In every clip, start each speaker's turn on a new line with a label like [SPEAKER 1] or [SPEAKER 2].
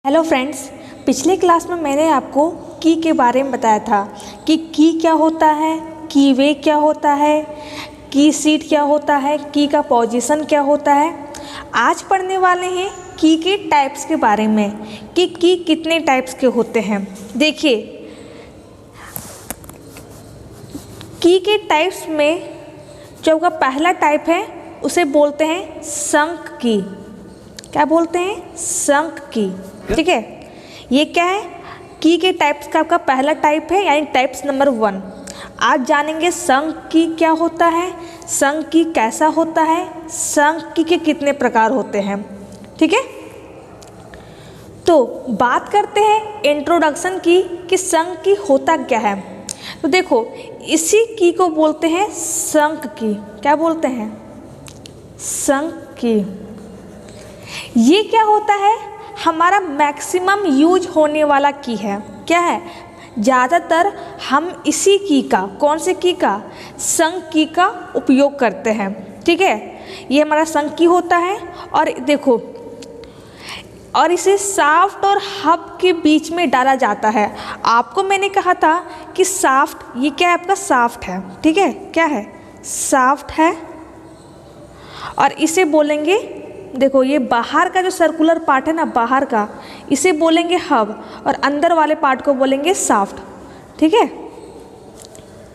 [SPEAKER 1] Hello friends, पिछले class में मैंने आपको की के बारे में बताया था कि की क्या होता है, की वेग क्या होता है, की सीट क्या होता है, की का पोजीशन क्या होता है। आज पढ़ने वाले हैं की के टाइप्स के बारे में कि की कितने टाइप्स के होते हैं। देखिए, की के टाइप्स में जो का पहला टाइप है उसे बोलते हैं संक की। क्या बोलते हैं? संक की। ठीक है, ये क्या है? की के टाइप्स का आपका पहला टाइप है, यानी टाइप्स नंबर 1। आज जानेंगे संक की क्या होता है, संक की कैसा होता है, संक की के कितने प्रकार होते हैं। ठीक है, तो बात करते हैं इंट्रोडक्शन की कि संक की होता क्या है। तो देखो, इसी की को बोलते हैं संक की। क्या बोलते हैं? संक की। ये क्या होता है? हमारा मैक्सिमम यूज होने वाला की है। क्या है? ज़्यादातर हम इसी की का, कौन से की का? संक की का उपयोग करते हैं। ठीक है, ये हमारा संक की होता है। और देखो, और इसे शाफ्ट और हब के बीच में डाला जाता है। आपको मैंने कहा था कि शाफ्ट, ये क्या है? आपका शाफ्ट है। ठीक है, क्या है? शाफ्ट है। और इसे बोलेंगे, देखो ये बाहर का जो सर्कुलर पार्ट है ना, बाहर का, इसे बोलेंगे हब, और अंदर वाले पार्ट को बोलेंगे शाफ्ट। ठीक है,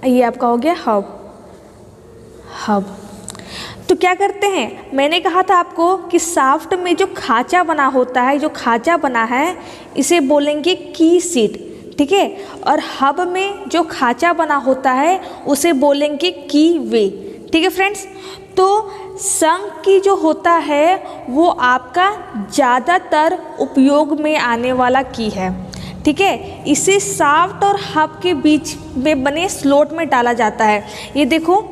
[SPEAKER 1] ये आपका हो गया हब। हब तो क्या करते हैं? मैंने कहा था आपको कि शाफ्ट में जो खांचा बना होता है, जो खांचा बना है, इसे बोलेंगे की सीट। ठीक है, और हब में जो खांचा बना होता है उसे बोलेंगे की वे। ठीक है फ्रेंड्स, तो संक की जो होता है वो आपका ज़्यादातर उपयोग में आने वाला की है। ठीक है, इसे शाफ्ट और हब के बीच में बने स्लॉट में डाला जाता है। ये देखो,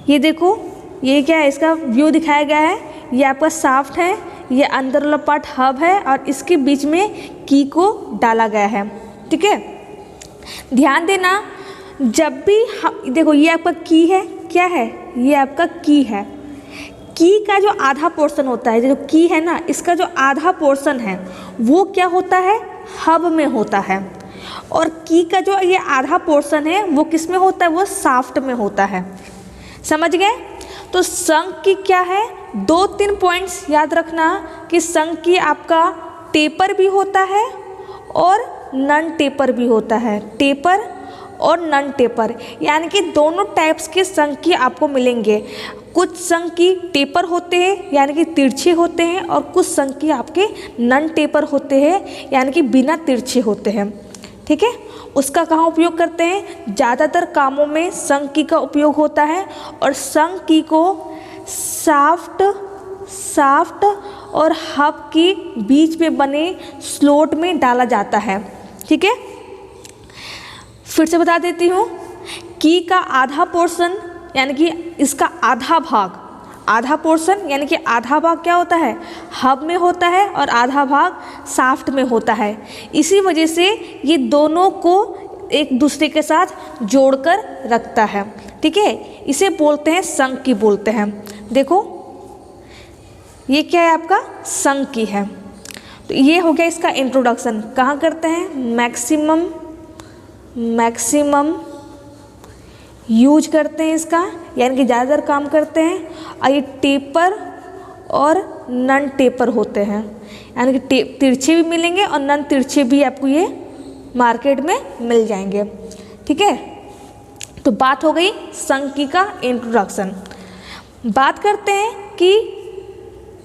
[SPEAKER 1] ये देखो, ये क्या है? इसका व्यू दिखाया गया है। ये आपका शाफ्ट है, ये अंदर वाला पार्ट हब है, और इसके बीच में की को डाला गया है। ठीक है, ध्यान देना, जब भी देखो, ये आपका की है। क्या है? ये आपका की है। की का जो आधा पोर्शन होता है, जो की है ना, इसका जो आधा पोर्शन है वो क्या होता है? हब में होता है। और की का जो ये आधा पोर्शन है वो किस में होता है? वो शाफ्ट में होता है। समझ गए? तो संक की क्या है? 2-3 पॉइंट्स याद रखना कि संक की आपका टेपर भी होता है और नॉन टेपर भी होता है। टेपर और नॉन टेपर, यानी कि दोनों टाइप्स के संक की आपको मिलेंगे। कुछ संक की टेपर होते हैं, यानी कि तिरछे होते हैं, और कुछ संक की आपके नॉन टेपर होते हैं, यानी कि बिना तिरछे होते हैं। ठीक है, उसका कहाँ उपयोग करते हैं? ज़्यादातर कामों में संक की का उपयोग होता है। और संक की को शाफ्ट और हब के बीच में बने स्लॉट में डाला जाता है। ठीक है, फिर से बता देती हूँ, की का आधा पोर्शन, यानी कि इसका आधा भाग, आधा पोर्शन यानी कि आधा भाग क्या होता है? हब में होता है, और आधा भाग शाफ्ट में होता है। इसी वजह से ये दोनों को एक दूसरे के साथ जोड़कर रखता है। ठीक है, इसे बोलते हैं संक की बोलते हैं। देखो, ये क्या है? आपका संक की है। तो ये हो गया इसका इंट्रोडक्शन। कहाँ करते हैं? मैक्सिमम यूज करते हैं इसका, यानी कि ज़्यादातर काम करते हैं। और ये टेपर और नॉन टेपर होते हैं, यानी कि तिरछे भी मिलेंगे और नॉन तिरछे भी आपको ये मार्केट में मिल जाएंगे। ठीक है, तो बात हो गई संक की का इंट्रोडक्शन। बात करते हैं कि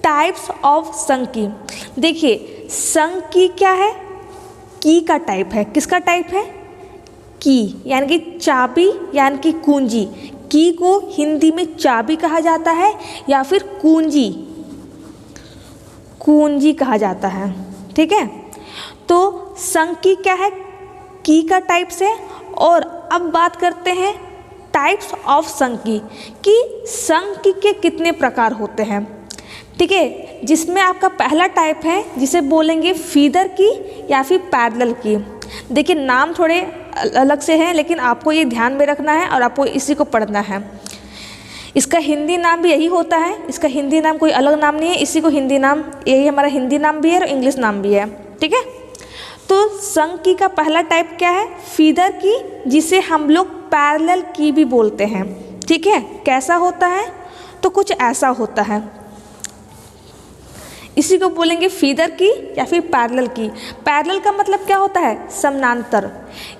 [SPEAKER 1] टाइप्स ऑफ संक की। देखिए, संक की क्या है? की का टाइप है। किसका टाइप है? की, यानी कि चाबी, यानी कि कुंजी। की को हिंदी में चाबी कहा जाता है, या फिर कुंजी कहा जाता है। ठीक है, तो संक की क्या है? की का टाइप्स है। और अब बात करते हैं टाइप्स ऑफ संक की कि संक की के कितने प्रकार होते हैं। ठीक है, जिसमें आपका पहला टाइप है जिसे बोलेंगे फीदर की या फिर पैरेलल की। देखिए, नाम थोड़े अलग से हैं, लेकिन आपको ये ध्यान में रखना है और आपको इसी को पढ़ना है। इसका हिंदी नाम भी यही होता है, इसका हिंदी नाम कोई अलग नाम नहीं है, इसी को हिंदी नाम, यही हमारा हिंदी नाम भी है और इंग्लिश नाम भी है, ठीक है। तो संक की का पहला टाइप क्या है, फीदर की, जिसे हम लोग पैरेलल की भी बोलते हैं, ठीक है। कैसा होता है, तो कुछ ऐसा होता है, इसी को बोलेंगे फीदर की या फिर पैरेलल की। पैरेलल का मतलब क्या होता है, समानांतर,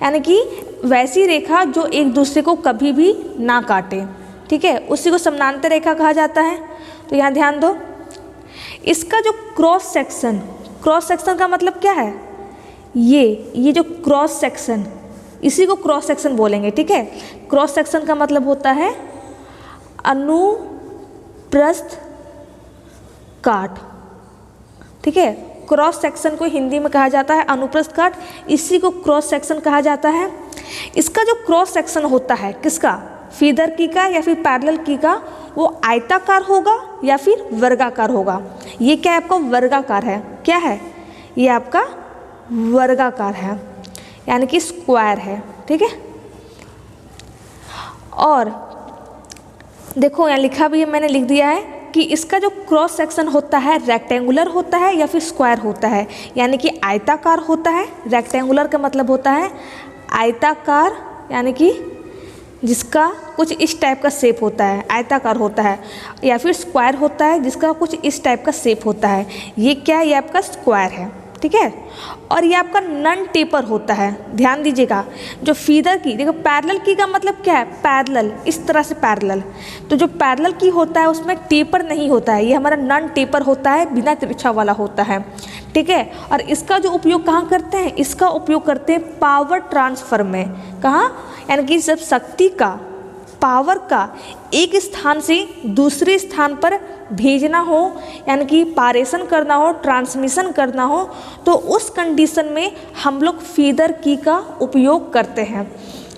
[SPEAKER 1] यानी कि वैसी रेखा जो एक दूसरे को कभी भी ना काटे, ठीक है, उसी को समानांतर रेखा कहा जाता है। तो यहाँ ध्यान दो, इसका जो क्रॉस सेक्शन का मतलब क्या है, ये जो क्रॉस सेक्शन, इसी को क्रॉस सेक्शन बोलेंगे, ठीक है। क्रॉस सेक्शन का मतलब होता है अनुप्रस्थ काट, ठीक है। क्रॉस सेक्शन को हिंदी में कहा जाता है अनुप्रस्थ काट, इसी को क्रॉस सेक्शन कहा जाता है। इसका जो क्रॉस सेक्शन होता है किसका, फीदर की का या फिर पैरेलल की का, वो आयताकार होगा या फिर वर्गाकार होगा। ये क्या है आपका वर्गाकार है, क्या है ये आपका वर्गाकार है, यानी कि स्क्वायर है, ठीक है। और देखो यहाँ लिखा भी है, मैंने लिख दिया है कि इसका जो क्रॉस सेक्शन होता है रेक्टेंगुलर होता है या फिर स्क्वायर होता है, यानी कि आयताकार होता है। रेक्टेंगुलर का मतलब होता है आयताकार, यानी कि जिसका कुछ इस टाइप का शेप होता है, आयताकार होता है, या फिर स्क्वायर होता है जिसका कुछ इस टाइप का शेप होता है। ये क्या है, ये आपका स्क्वायर है, ठीक है। और ये आपका नॉन टेपर होता है, ध्यान दीजिएगा। जो फीदर की, देखो पैरेलल की का मतलब क्या है, पैरेलल, इस तरह से पैरेलल। तो जो पैरेलल की होता है उसमें टेपर नहीं होता है, ये हमारा नॉन टेपर होता है, बिना तिरछा वाला होता है, ठीक है। और इसका जो उपयोग कहाँ करते हैं, इसका उपयोग करते हैं पावर ट्रांसफर में। कहाँ, यानी कि जब शक्ति का, पावर का एक स्थान से दूसरे स्थान पर भेजना हो, यानी कि पारेषण करना हो, ट्रांसमिशन करना हो, तो उस कंडीशन में हम लोग फीदर की का उपयोग करते हैं,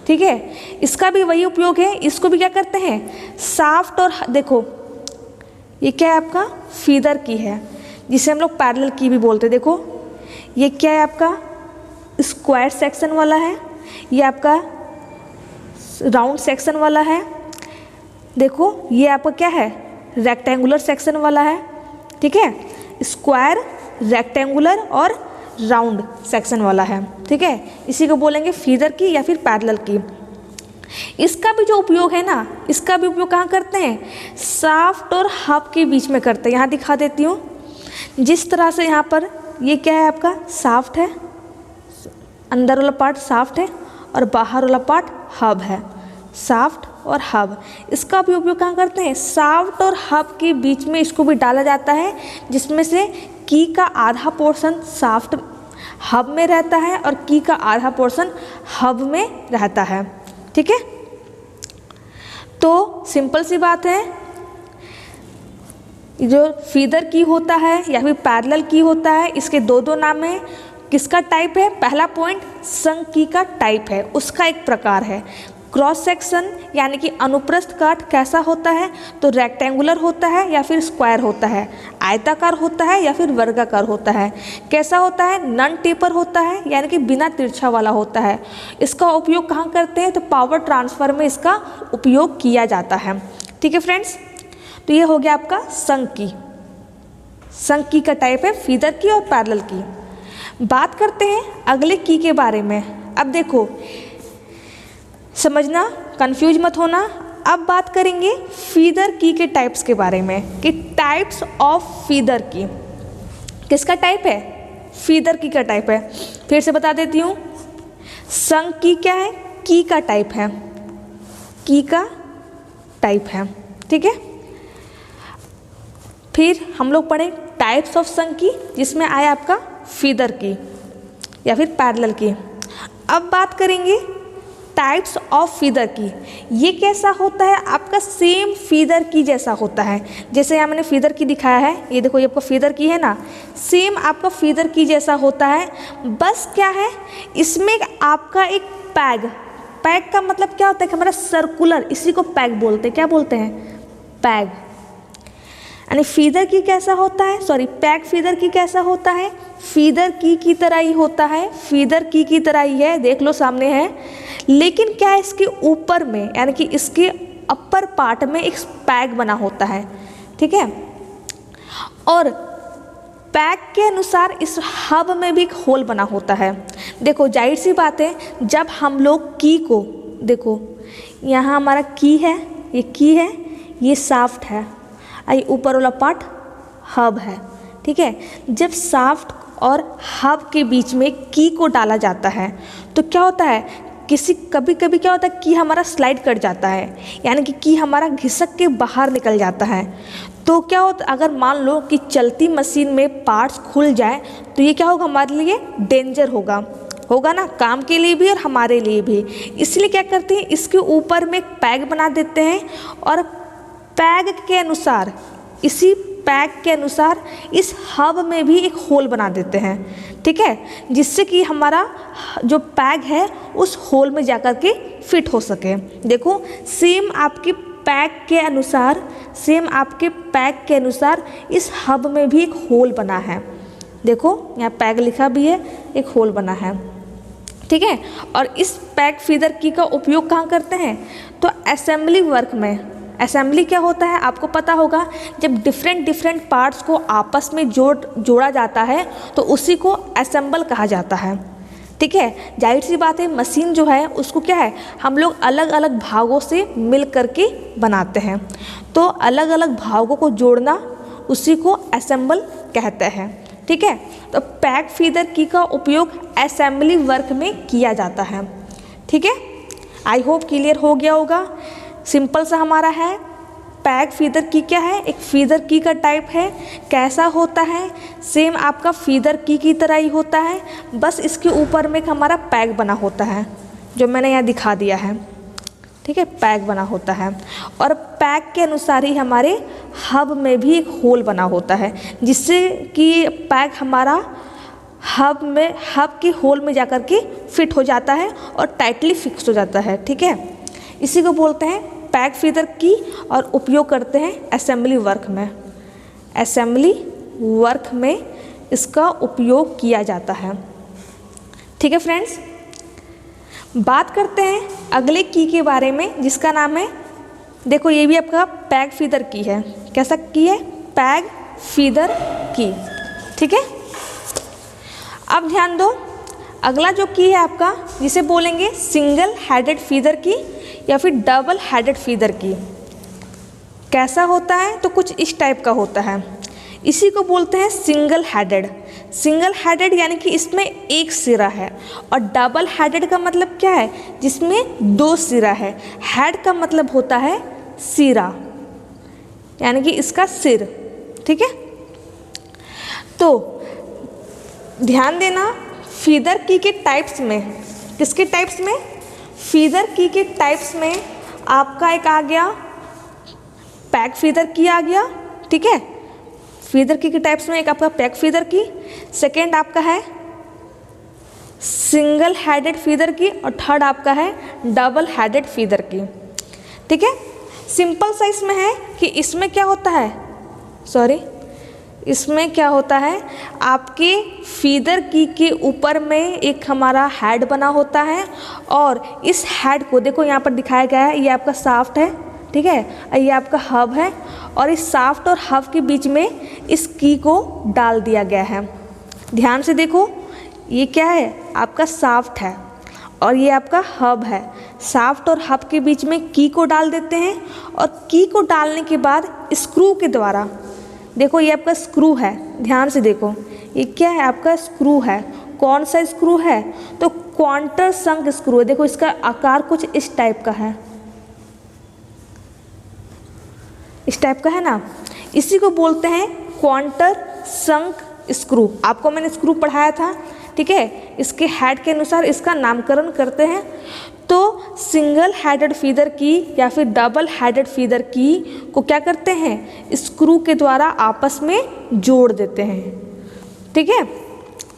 [SPEAKER 1] ठीक है। इसका भी वही उपयोग है, इसको भी क्या करते हैं, साफ्ट, और देखो ये क्या है आपका फीदर की है, जिसे हम लोग पैरेलल की भी बोलते हैं। देखो ये क्या है आपका स्क्वायर सेक्शन वाला है, ये आपका राउंड सेक्शन वाला है, देखो ये आपका क्या है रेक्टेंगुलर सेक्शन वाला है, ठीक है। स्क्वायर, रेक्टेंगुलर और राउंड सेक्शन वाला है, ठीक है। इसी को बोलेंगे फीदर की या फिर पैरेलल की। इसका भी जो उपयोग है ना, इसका भी उपयोग कहाँ करते हैं, शाफ्ट और हब के बीच में करते हैं। यहाँ दिखा देती हूँ, जिस तरह से यहाँ पर ये क्या है आपका शाफ्ट है, अंदर वाला पार्ट शाफ्ट है और बाहर वाला पार्ट हब है, शाफ्ट और हब। इसका भी उपयोग कहाँ करते हैं, शाफ्ट और हब के बीच में इसको भी डाला जाता है, जिसमें से की का आधा पोर्शन शाफ्ट हब में रहता है और की का आधा पोर्शन हब में रहता है, ठीक है। तो सिंपल सी बात है, जो फीदर की होता है या फिर पैरेलल की होता है, इसके दो नाम हैं। किसका टाइप है, पहला पॉइंट संक की का टाइप है, उसका एक प्रकार है। क्रॉस सेक्शन यानी कि अनुप्रस्थ काट कैसा होता है, तो रेक्टेंगुलर होता है या फिर स्क्वायर होता है, आयताकार होता है या फिर वर्गाकार होता है। कैसा होता है, नॉन टेपर होता है, यानी कि बिना तिरछा वाला होता है। इसका उपयोग कहाँ करते हैं, तो पावर ट्रांसफर में इसका उपयोग किया जाता है, ठीक है फ्रेंड्स। तो ये हो गया आपका संक की। संक की का टाइप है फीदर की और पैरेलल की। बात करते हैं अगले की के बारे में। अब देखो समझना, कंफ्यूज मत होना। अब बात करेंगे फीदर की के टाइप्स के बारे में, कि टाइप्स ऑफ फीदर की। किसका टाइप है, फीदर की का टाइप है। फिर से बता देती हूँ, संक की क्या है, की का टाइप है, की का टाइप है, ठीक है। फिर हम लोग पढ़े टाइप्स ऑफ संक की, जिसमें आया आपका फीदर की या फिर पैरेलल की। अब बात करेंगे टाइप्स ऑफ फीदर की। ये कैसा होता है, आपका सेम फीदर की जैसा होता है। जैसे यहाँ मैंने फीदर की दिखाया है, ये देखो ये आपका फीदर की है ना, सेम आपका फीदर की जैसा होता है। बस क्या है, इसमें आपका एक पैग, पैग का मतलब क्या होता है कि हमारा सर्कुलर, इसी को पैग बोलते हैं। क्या बोलते हैं, पैग। यानी फीदर की कैसा होता है, सॉरी पैग फीदर की कैसा होता है, फीदर की तरह ही होता है, फीदर की तरह ही है, देख लो सामने है। लेकिन क्या है, इसके ऊपर में, यानी कि इसके अपर पार्ट में एक पैग बना होता है, ठीक है। और पैग के अनुसार इस हब में भी एक होल बना होता है। देखो जाहिर सी बात है, जब हम लोग की को, देखो यहाँ हमारा की है, ये की है, ये शाफ्ट है, ये ऊपर वाला पार्ट हब है, ठीक है। जब शाफ्ट और हब के बीच में की को डाला जाता है तो क्या होता है, कभी कभी क्या होता है कि हमारा स्लाइड कट जाता है, यानी कि हमारा घिसक के बाहर निकल जाता है। तो क्या होता, अगर मान लो कि चलती मशीन में पार्ट्स खुल जाए तो ये क्या होगा, हमारे लिए डेंजर होगा ना, काम के लिए भी और हमारे लिए भी। इसलिए क्या करते हैं, इसके ऊपर में एक पैग बना देते हैं और पैग के अनुसार, इसी पैग के अनुसार इस हब में भी एक होल बना देते हैं, ठीक है, जिससे कि हमारा जो पैग है उस होल में जाकर के फिट हो सके। देखो सेम आपके पैग के अनुसार इस हब में भी एक होल बना है। देखो यहाँ पैग लिखा भी है, एक होल बना है, ठीक है। और इस पैग फीडर की का उपयोग कहाँ करते हैं, तो असेंबली वर्क में। असेंबली क्या होता है आपको पता होगा, जब डिफरेंट पार्ट्स को आपस में जोड़ा जाता है तो उसी को असेंबल कहा जाता है, ठीक है। जाहिर सी बात है, मशीन जो है उसको क्या है, हम लोग अलग अलग भागों से मिल करके बनाते हैं, तो अलग अलग भागों को जोड़ना उसी को असेंबल कहते हैं, ठीक है। तो पैग फीडर की का उपयोग असेंबली वर्क में किया जाता है, ठीक है। आई होप क्लियर हो गया होगा। सिंपल सा हमारा है। पैग फीडर की क्या है, एक फीडर की का टाइप है। कैसा होता है, सेम आपका फीडर की तरह ही होता है, बस इसके ऊपर में एक हमारा पैग बना होता है, जो मैंने यहाँ दिखा दिया है, ठीक है, पैग बना होता है। और पैग के अनुसार ही हमारे हब में भी एक होल बना होता है, जिससे कि पैग हमारा हब के होल में जाकर के फिट हो जाता है और टाइटली फिक्स हो जाता है, ठीक है। इसी को बोलते हैं पैग फीडर की और उपयोग करते हैं असेंबली वर्क में। असेंबली वर्क में इसका उपयोग किया जाता है, ठीक है फ्रेंड्स। बात करते हैं अगले की के बारे में, जिसका नाम है, देखो ये भी आपका पैग फीडर की है। कैसा की है, पैग फीडर की, ठीक है। अब ध्यान दो, अगला जो की है आपका, जिसे बोलेंगे सिंगल हेडेड फीडर की या फिर डबल हेडेड फीडर की। कैसा होता है, तो कुछ इस टाइप का होता है। इसी को बोलते हैं सिंगल हेडेड। सिंगल हेडेड यानी कि इसमें एक सिरा है, और डबल हेडेड का मतलब क्या है, जिसमें दो सिरा है। हेड का मतलब होता है सिरा, यानी कि इसका सिर, ठीक है। तो ध्यान देना, फीडर की के टाइप्स में, किसके टाइप्स में, फीडर की के टाइप्स में आपका एक आ गया पैग फीडर की आ गया, ठीक है। फीडर की के टाइप्स में एक आपका पैग फीडर की, सेकेंड आपका है सिंगल हेडेड फीडर की, और थर्ड आपका है डबल हेडेड फीडर की, ठीक है। सिंपल सा इसमें है कि इसमें क्या होता है, इसमें क्या होता है, आपके फीडर की के ऊपर में एक हमारा हेड बना होता है, और इस हेड को देखो यहाँ पर दिखाया गया है, ये आपका शाफ्ट है, ठीक है, ये आपका हब है, और इस शाफ्ट और हब के बीच में इस की को डाल दिया गया है। ध्यान से देखो, ये क्या है, आपका शाफ्ट है और ये आपका हब है। शाफ्ट और हब के बीच में की को डाल देते हैं, और की को डालने के बाद स्क्रू के द्वारा, देखो ये आपका स्क्रू है, ध्यान से देखो, ये क्या है, आपका स्क्रू है। कौन सा स्क्रू है, तो क्वार्टर संक स्क्रू है। देखो इसका आकार कुछ इस टाइप का है, इस टाइप का है ना, इसी को बोलते हैं क्वार्टर संक स्क्रू। आपको मैंने स्क्रू पढ़ाया था, ठीक है। इसके हेड के अनुसार इसका नामकरण करते हैं। तो सिंगल हेडेड फीडर की या फिर डबल हेडेड फीडर की को क्या करते हैं, स्क्रू के द्वारा आपस में जोड़ देते हैं, ठीक है,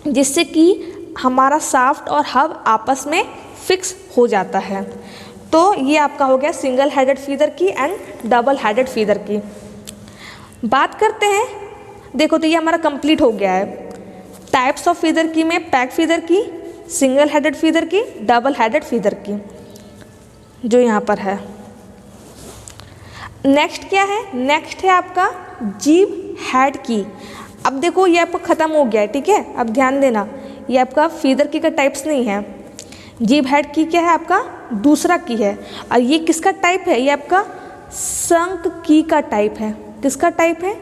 [SPEAKER 1] जिससे कि हमारा शाफ्ट और हब आपस में फिक्स हो जाता है। तो ये आपका हो गया सिंगल हेडेड फीडर की एंड डबल हेडेड फीडर की। बात करते हैं, देखो तो ये हमारा कंप्लीट हो गया है। टाइप्स ऑफ फीडर की में पैग फीडर की, सिंगल हेडेड फीडर की, डबल हेडेड फीडर की, जो यहाँ पर है। नेक्स्ट क्या है, नेक्स्ट है आपका जीभ हेड की। अब देखो ये आपका ख़त्म हो गया है, ठीक है। अब ध्यान देना, ये आपका फीदर की का टाइप्स नहीं है। जीभ हेड की क्या है, आपका दूसरा की है। और ये किसका टाइप है, ये आपका शंख की का टाइप है। किसका टाइप है,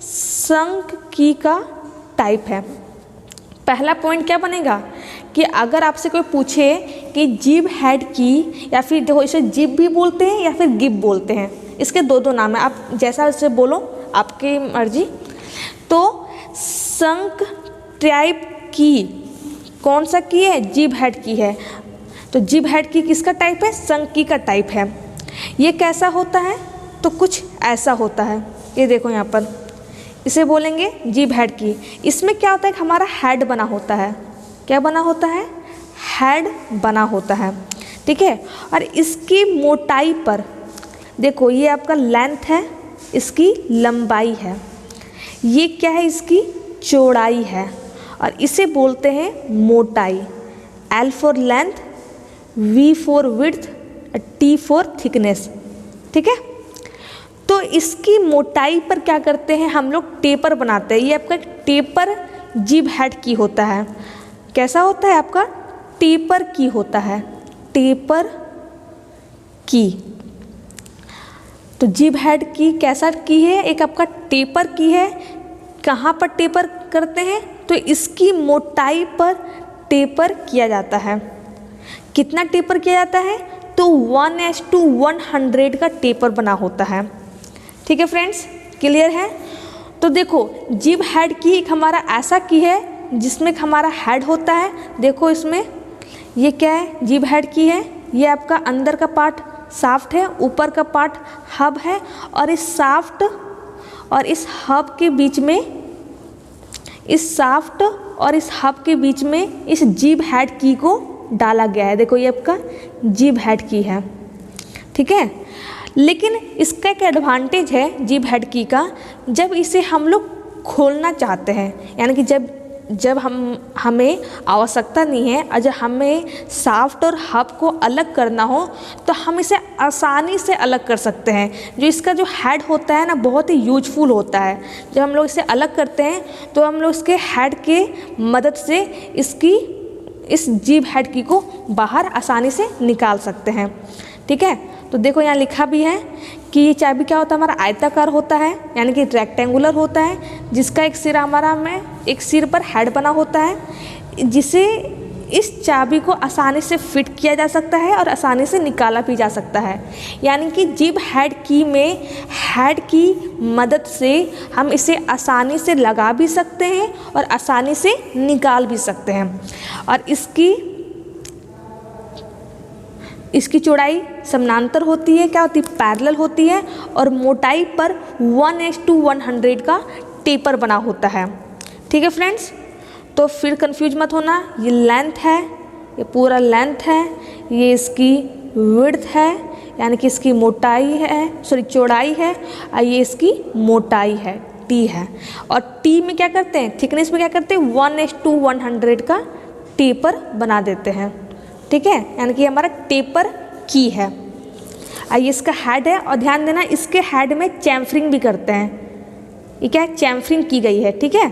[SPEAKER 1] शंख की का टाइप है। पहला पॉइंट क्या बनेगा कि अगर आपसे कोई पूछे कि जीभ हेड की, या फिर देखो इसे जीभ भी बोलते हैं या फिर गिब बोलते हैं, इसके दो नाम है, आप जैसा इसे बोलो आपकी मर्जी। तो शंख टाइप की कौन सा की है, जीभ हेड की है। तो जीभ हेड की किसका टाइप है, शंख की का टाइप है। ये कैसा होता है, तो कुछ ऐसा होता है। ये देखो यहाँ पर इसे बोलेंगे जीभ हेड की। इसमें क्या होता है कि हमारा हेड बना होता है। क्या बना होता है, हेड बना होता है, ठीक है। और इसकी मोटाई पर देखो, ये आपका लेंथ है, इसकी लंबाई है, ये क्या है, इसकी चौड़ाई है। और इसे बोलते हैं मोटाई। L for length, V for width, T for thickness, ठीक है। तो इसकी मोटाई पर क्या करते हैं हम लोग, टेपर बनाते हैं। ये आपका टेपर जीभ हेड की होता है। कैसा होता है आपका, टेपर की होता है, टेपर की। तो जीभ हेड की कैसा की है, एक आपका टेपर की है। कहाँ पर टेपर करते हैं, तो इसकी मोटाई पर टेपर किया जाता है। कितना टेपर किया जाता है, तो 1:100 का टेपर बना होता है, ठीक है फ्रेंड्स, क्लियर है। तो देखो जीभ हेड की एक हमारा ऐसा की है जिसमें हमारा हेड होता है। देखो इसमें ये क्या है, जीभ हेड की है। ये आपका अंदर का पार्ट शाफ्ट है, ऊपर का पार्ट हब है। और इस शाफ्ट और इस हब के बीच में, इस शाफ्ट और इस हब के बीच में इस जीभ हेड की को डाला गया है। देखो ये आपका जीभ हेड की है, ठीक है। लेकिन इसका एक एडवांटेज है जीभ हेड की का, जब इसे हम लोग खोलना चाहते हैं, यानी कि जब हमें आवश्यकता नहीं है और जब हमें शाफ्ट और हब को अलग करना हो, तो हम इसे आसानी से अलग कर सकते हैं। जो इसका जो हेड होता है ना, बहुत ही यूजफुल होता है। जब हम लोग इसे अलग करते हैं तो हम लोग इसके हेड के मदद से इस जीभ हेड की को बाहर आसानी से निकाल सकते हैं, ठीक है। तो देखो यहाँ लिखा भी है कि ये चाबी क्या होता है, हमारा आयताकार होता है, यानी कि रेक्टेंगुलर होता है, जिसका एक सिर हमारा में एक सिर पर हेड बना होता है, जिसे इस चाबी को आसानी से फिट किया जा सकता है और आसानी से निकाला भी जा सकता है। यानी कि जीभ हेड की में हेड की मदद से हम इसे आसानी से लगा भी सकते हैं और आसानी से निकाल भी सकते हैं। और इसकी चौड़ाई समानांतर होती है, क्या होती है, पैरेलल होती है। और मोटाई पर 1:100 का टेपर बना होता है, ठीक है फ्रेंड्स। तो फिर कंफ्यूज मत होना, ये लेंथ है, ये पूरा लेंथ है, ये इसकी विड्थ है, यानी कि इसकी मोटाई है, चौड़ाई है, और ये इसकी मोटाई है, टी है। और टी में क्या करते हैं, थिकनेस में क्या करते हैं, 1:100 का टेपर बना देते हैं, ठीक है। यानी कि हमारा टेपर की है। ये इसका हेड है, और ध्यान देना इसके हेड में चैम्फरिंग भी करते हैं। ये क्या है, चैम्फरिंग की गई है, ठीक है।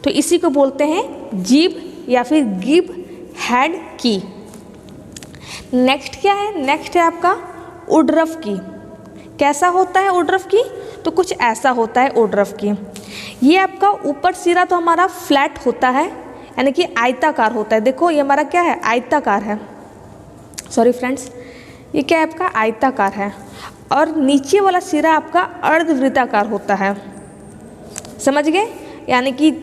[SPEAKER 1] तो इसी को बोलते हैं जीभ या फिर गिब हेड की। नेक्स्ट क्या है, नेक्स्ट है आपका उड्रफ की। कैसा होता है उड्रफ की, तो कुछ ऐसा होता है उड्रफ की। ये आपका ऊपर सिरा तो हमारा फ्लैट होता है, यानी कि आयताकार होता है। देखो ये हमारा क्या है, आयताकार है, सॉरी फ्रेंड्स, ये क्या है आपका आयताकार है। और नीचे वाला सिरा आपका अर्धवृत्ताकार होता है, समझ गए। यानी कि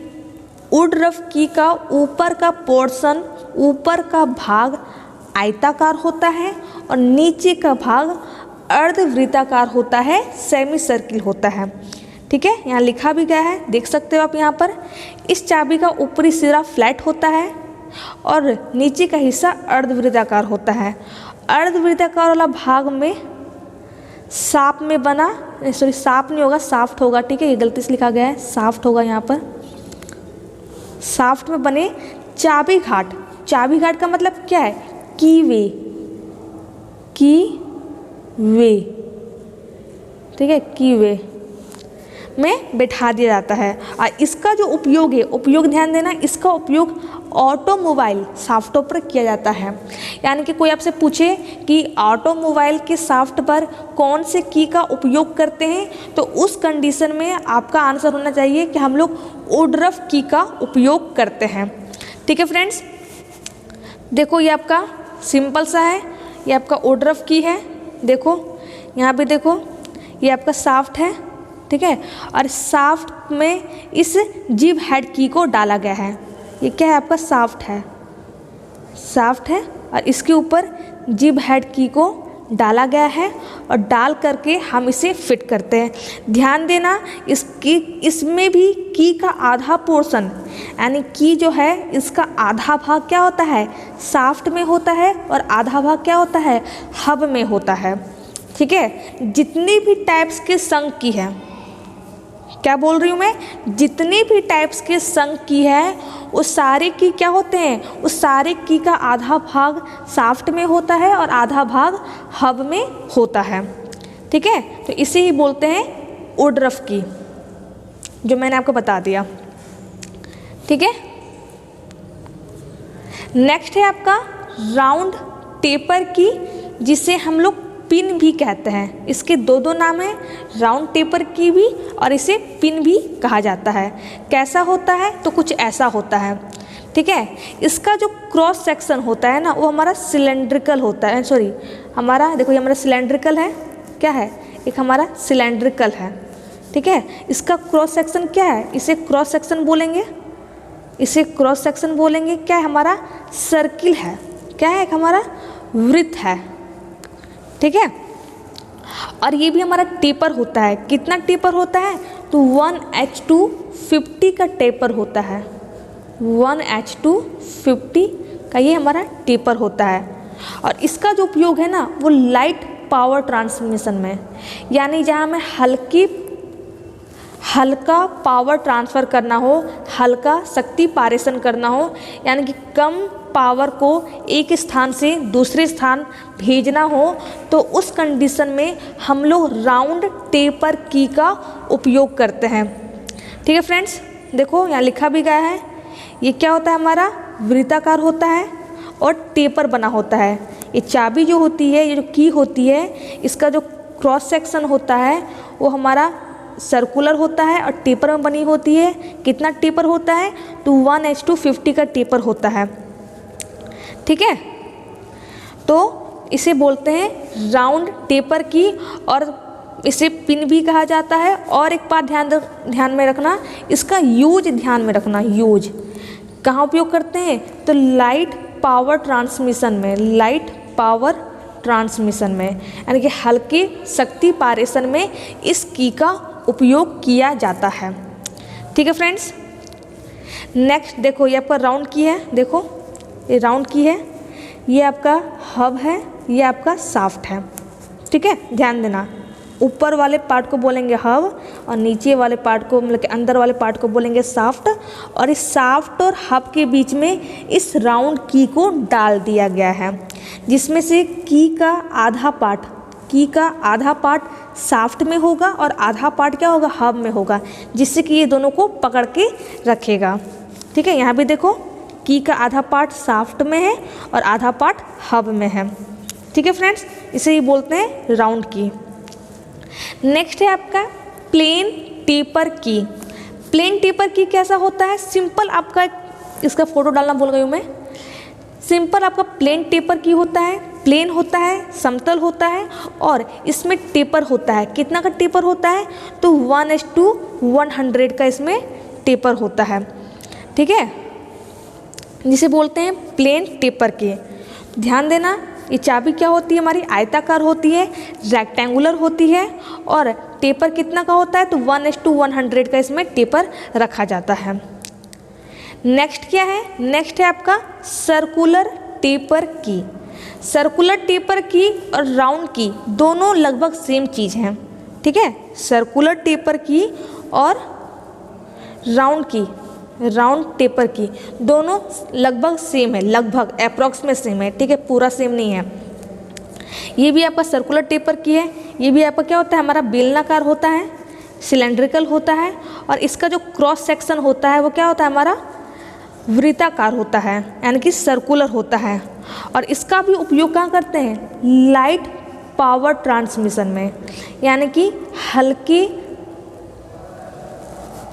[SPEAKER 1] उड्रफ की का ऊपर का पोर्शन, ऊपर का भाग आयताकार होता है और नीचे का भाग अर्धवृत्ताकार होता है, सेमी सर्किल होता है, ठीक है। यहाँ लिखा भी गया है, देख सकते हो आप यहाँ पर। इस चाबी का ऊपरी सिरा फ्लैट होता है और नीचे का हिस्सा अर्धवृत्ताकार होता है। अर्धवृत्ताकार वाला भाग में साफ में बना, सॉरी साफ नहीं होगा, साफ्ट होगा, ठीक है, ये गलती से लिखा गया है, साफ्ट होगा यहाँ पर। साफ्ट में बने चाबी घाट। चाबी घाट का मतलब क्या है, की वे, ठीक है, की वे में बैठा दिया जाता है। और इसका जो उपयोग है, उपयोग ध्यान देना, इसका उपयोग ऑटोमोबाइल शाफ्टों पर किया जाता है। यानी कि कोई आपसे पूछे कि ऑटोमोबाइल के शाफ्ट पर कौन से की का उपयोग करते हैं, तो उस कंडीशन में आपका आंसर होना चाहिए कि हम लोग वुडरफ की का उपयोग करते हैं। ठीक है फ्रेंड्स, देखो ये आपका सिंपल सा है, ये आपका वुडरफ की है। देखो यहाँ पे देखो, ये आपका शाफ्ट है, ठीक है, और शाफ्ट में इस जिब हेड की को डाला गया है। ये क्या है, आपका शाफ्ट है, शाफ्ट है, और इसके ऊपर जिब हेड की को डाला गया है और डाल करके हम इसे फिट करते हैं। ध्यान देना, इसमें भी की का आधा पोर्शन, यानी की जो है इसका आधा भाग क्या होता है, शाफ्ट में होता है, और आधा भाग क्या होता है, हब में होता है। ठीक है, जितनी भी टाइप्स के शंख की है, क्या बोल रही हूँ मैं, जितने भी टाइप्स के शंख की है वो सारे की क्या होते हैं, उस सारे की का आधा भाग शाफ्ट में होता है और आधा भाग हब में होता है। ठीक है, तो इसे ही बोलते हैं वुडरफ की, जो मैंने आपको बता दिया। ठीक है, नेक्स्ट है आपका राउंड टेपर की, जिसे हम लोग पिन भी कहते हैं। इसके दो नाम हैं, राउंड टेपर की भी और इसे पिन भी कहा जाता है। कैसा होता है, तो कुछ ऐसा होता है। ठीक है, इसका जो क्रॉस सेक्शन होता है ना, वो हमारा सिलेंड्रिकल होता है। सॉरी, हमारा देखो, ये हमारा सिलेंड्रिकल है, क्या है, एक हमारा सिलेंड्रिकल है। ठीक है, इसका क्रॉस सेक्शन क्या है, इसे क्रॉस सेक्शन बोलेंगे, इसे क्रॉस सेक्शन बोलेंगे। क्या है, हमारा सर्किल है, क्या है, एक हमारा वृत्त है। ठीक है, और ये भी हमारा टेपर होता है। कितना टेपर होता है, तो 1:50 का टेपर होता है, 1:50 का ये हमारा टेपर होता है। और इसका जो उपयोग है ना, वो लाइट पावर ट्रांसमिशन में, यानी जहाँ हमें हल्का पावर ट्रांसफ़र करना हो, हल्का शक्ति पारेषण करना हो, यानी कि कम पावर को एक स्थान से दूसरे स्थान भेजना हो, तो उस कंडीशन में हम लोग राउंड टेपर की का उपयोग करते हैं। ठीक है फ्रेंड्स, देखो यहाँ लिखा भी गया है, ये क्या होता है, हमारा वृत्ताकार होता है और टेपर बना होता है। ये चाबी जो होती है, ये जो की होती है, इसका जो क्रॉस सेक्शन होता है वो हमारा सर्कुलर होता है और टेपर में बनी होती है। कितना टेपर होता है, तो 1:50 का टेपर होता है। ठीक है, तो इसे बोलते हैं राउंड टेपर की, और इसे पिन भी कहा जाता है। और एक बात ध्यान में रखना, इसका यूज ध्यान में रखना, यूज कहाँ उपयोग करते हैं, तो लाइट पावर ट्रांसमिशन में, लाइट पावर ट्रांसमिशन में, यानी कि हल्के शक्ति पारेषण में इस की का उपयोग किया जाता है। ठीक है फ्रेंड्स, नेक्स्ट देखो, ये आपका राउंड की है, देखो ये राउंड की है, ये आपका हब है, ये आपका शाफ्ट है। ठीक है, ध्यान देना, ऊपर वाले पार्ट को बोलेंगे हब और नीचे वाले पार्ट को, मतलब कि अंदर वाले पार्ट को बोलेंगे शाफ्ट। और इस शाफ्ट और हब के बीच में इस राउंड की को डाल दिया गया है, जिसमें से की का आधा पार्ट शाफ्ट में होगा और आधा पार्ट क्या होगा, हब में होगा, जिससे कि ये दोनों को पकड़ के रखेगा। ठीक है, यहाँ भी देखो, की का आधा पार्ट शाफ्ट में है और आधा पार्ट हब में है। ठीक है फ्रेंड्स, इसे ही बोलते हैं राउंड की। नेक्स्ट है आपका प्लेन टेपर की। प्लेन टेपर की कैसा होता है, सिंपल आपका, इसका फोटो डालना भूल गई हूँ मैं। सिंपल आपका प्लेन टेपर की होता है, प्लेन होता है, समतल होता है, और इसमें टेपर होता है। कितना का टेपर होता है, तो 1:100 का इसमें टेपर होता है। ठीक है, जिसे बोलते हैं प्लेन टेपर की। ध्यान देना, ये चाबी क्या होती है, हमारी आयताकार होती है, रेक्टेंगुलर होती है, और टेपर कितना का होता है, तो 1:100 का इसमें टेपर रखा जाता है। नेक्स्ट क्या है, नेक्स्ट है आपका सर्कुलर टेपर की। सर्कुलर टेपर की और राउंड की दोनों लगभग सेम चीज़ हैं। ठीक है, सर्कुलर टेपर की और राउंड टेपर की दोनों लगभग सेम है, लगभग अप्रॉक्स में सेम है। ठीक है, पूरा सेम नहीं है। ये भी आपका सर्कुलर टेपर की है। ये भी आपका क्या होता है, हमारा बेलनाकार होता है, सिलेंड्रिकल होता है, और इसका जो क्रॉस सेक्शन होता है वो क्या होता है, हमारा वृत्ताकार होता है, यानी कि सर्कुलर होता है। और इसका भी उपयोग कहाँ करते हैं, लाइट पावर ट्रांसमिशन में, यानी कि हल्के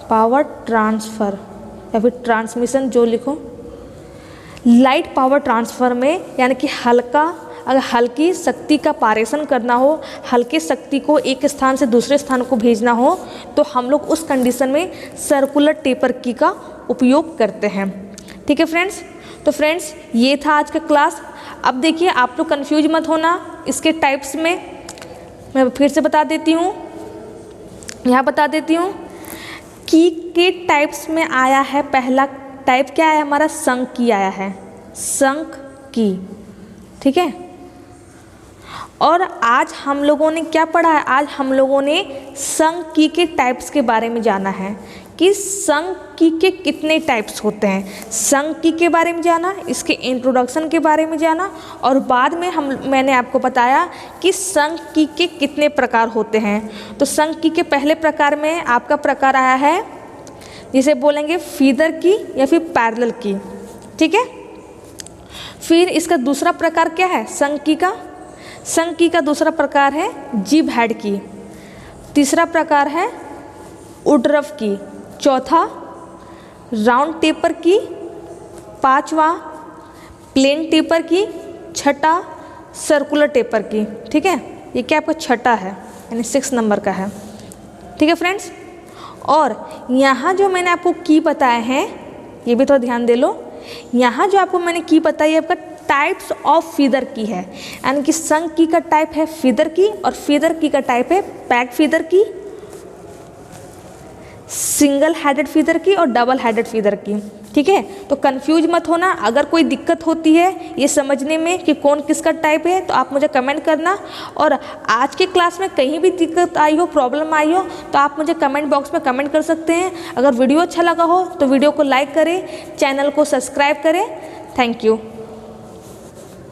[SPEAKER 1] पावर ट्रांसफ़र या फिर ट्रांसमिशन जो लिखो, लाइट पावर ट्रांसफ़र में, यानी कि अगर हल्की शक्ति का पारेषण करना हो, हल्की शक्ति को एक स्थान से दूसरे स्थान को भेजना हो, तो हम लोग उस कंडीशन में सर्कुलर टेपर की का उपयोग करते हैं। ठीक है फ्रेंड्स, तो फ्रेंड्स ये था आज का क्लास। अब देखिए आप लोग कंफ्यूज मत होना इसके टाइप्स में, मैं फिर से बता देती हूँ, यहाँ बता देती हूँ। की के टाइप्स में आया है, पहला टाइप क्या है हमारा, शंख की आया है, शंख की। ठीक है, और आज हम लोगों ने क्या पढ़ा है, आज हम लोगों ने शंख की के टाइप्स के बारे में जाना है कि शंख की के कितने टाइप्स होते हैं। शंख की के बारे में जाना, इसके इंट्रोडक्शन के बारे में जाना, और बाद में मैंने आपको बताया कि शंख की के कितने प्रकार होते हैं। तो शंख की के पहले प्रकार में आपका प्रकार आया है जिसे बोलेंगे फीदर की या फिर पैरेलल की। ठीक है, फिर इसका दूसरा प्रकार क्या है, शंख की का, शंख की का दूसरा प्रकार है जिब हेड की। तीसरा प्रकार है उड्रफ की। चौथा राउंड टेपर की। पांचवा प्लेन टेपर की। छठा सर्कुलर टेपर की। ठीक है, ये क्या आपका छठा है, यानी 6 नंबर का है। ठीक है फ्रेंड्स, और यहाँ जो मैंने आपको की बताए हैं, ये भी थोड़ा ध्यान दे लो। यहाँ जो आपको मैंने की बताई है आपका टाइप्स ऑफ फीदर की है, यानी कि शंख की का टाइप है फीदर की, और फीदर की का टाइप है पैक फीदर की, सिंगल हेडेड फीदर की और डबल हेडेड फीदर की। ठीक है, तो कंफ्यूज मत होना। अगर कोई दिक्कत होती है ये समझने में कि कौन किसका टाइप है, तो आप मुझे कमेंट करना। और आज के क्लास में कहीं भी दिक्कत आई हो, प्रॉब्लम आई हो, तो आप मुझे कमेंट बॉक्स में कमेंट कर सकते हैं। अगर वीडियो अच्छा लगा हो तो वीडियो को लाइक करें, चैनल को सब्सक्राइब करें। Thank you.